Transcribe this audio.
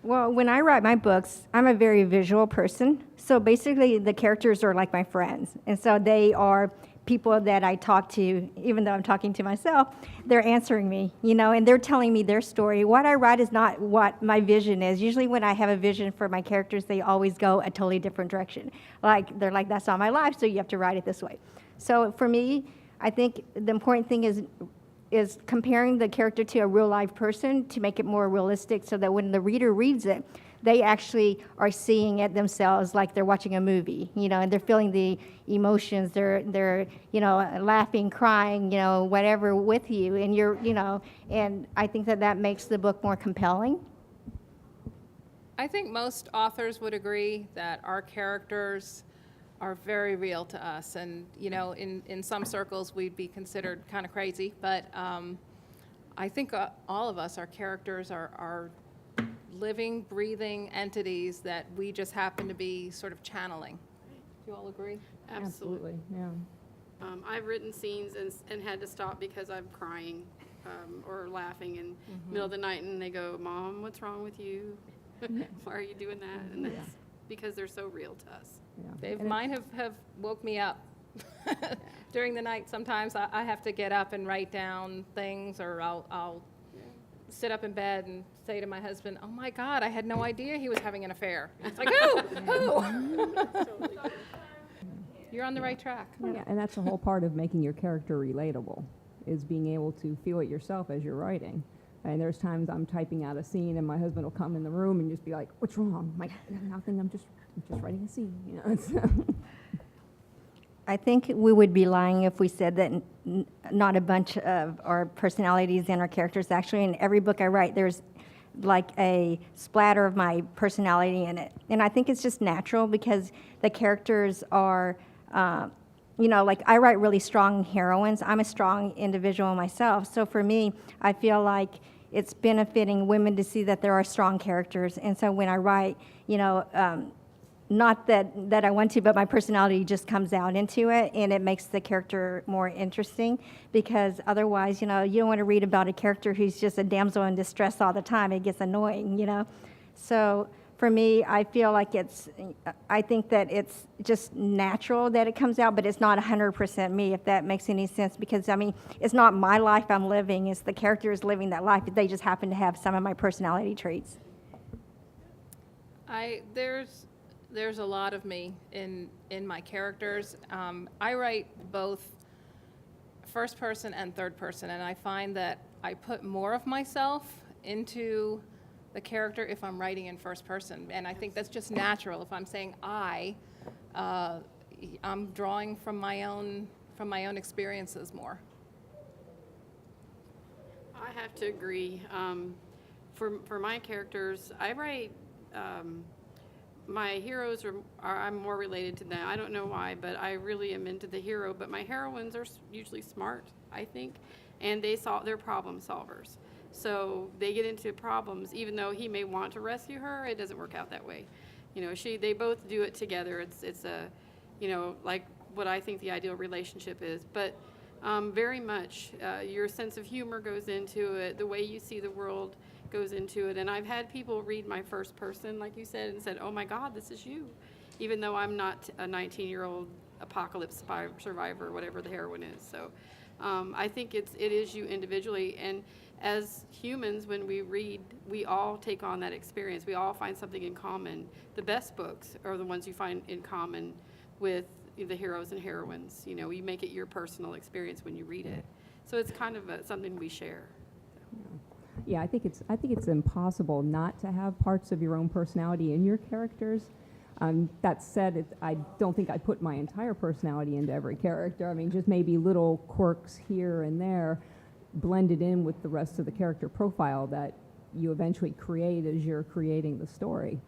Well, when I write my books, I'm a very visual person. So basically, the characters are like my friends. And so they are people that I talk to, even though I'm talking to myself, they're answering me, and they're telling me their story. What I write is not what my vision is. Usually when I have a vision for my characters, they always go a totally different direction. They're like, that's not my life, so you have to write it this way. So for me, I think the important thing is comparing the character to a real life person to make it more realistic, so that when the reader reads it, they actually are seeing it themselves like they're watching a movie, and they're feeling the emotions. They're laughing, crying, whatever with you, and and I think that makes the book more compelling. I think most authors would agree that our characters are very real to us, and in some circles we'd be considered kind of crazy, but I think all of us, our characters are living, breathing entities that we just happen to be sort of channeling. Do you all agree? Absolutely. Yeah. I've written scenes and had to stop because I'm crying or laughing in the middle of the night, and they go, "Mom, what's wrong with you? Why are you doing that?" And that's because they're so real to us. Yeah. Mine have woke me up during the night. Sometimes I have to get up and write down things, or I'll sit up in bed and say to my husband, "Oh my God, I had no idea he was having an affair." It's like, who? You're on the right track. Yeah, and that's the whole part of making your character relatable, is being able to feel it yourself as you're writing. And there's times I'm typing out a scene and my husband will come in the room and just be like, "What's wrong?" I'm like, "Nothing, I'm just writing a scene." I think we would be lying if we said that not a bunch of our personalities and our characters. Actually, in every book I write, there's like a splatter of my personality in it. And I think it's just natural because the characters are, like I write really strong heroines. I'm a strong individual myself. So for me, I feel like it's benefiting women to see that there are strong characters. And so when I write, not that I want to, but my personality just comes out into it, and it makes the character more interesting, because otherwise, you don't want to read about a character who's just a damsel in distress all the time. It gets annoying, So for me, I feel like I think that it's just natural that it comes out, but it's not 100% me, if that makes any sense, because, it's not my life I'm living. It's the character is living that life. They just happen to have some of my personality traits. There's a lot of me in my characters. I write both first person and third person, and I find that I put more of myself into the character if I'm writing in first person, and I think that's just natural. If I'm saying I'm drawing from my own experiences more. I have to agree. For my characters, I write. My heroes I'm more related to them. I don't know why, but I really am into the hero. But my heroines are usually smart, I think, and they're problem solvers. So they get into problems, even though he may want to rescue her, it doesn't work out that way. They both do it together. It's a, like what I think the ideal relationship is. But very much your sense of humor goes into it. The way you see the world goes into it. And I've had people read my first person, like you said, and said, "Oh my God, this is you," even though I'm not a 19-year-old apocalypse survivor, whatever the heroine is. So I think it is you individually. And as humans, when we read, we all take on that experience. We all find something in common. The best books are the ones you find in common with the heroes and heroines. You make it your personal experience when you read it. So it's kind of something we share. Yeah, I think it's impossible not to have parts of your own personality in your characters. That said, I don't think I put my entire personality into every character. Just maybe little quirks here and there blended in with the rest of the character profile that you eventually create as you're creating the story.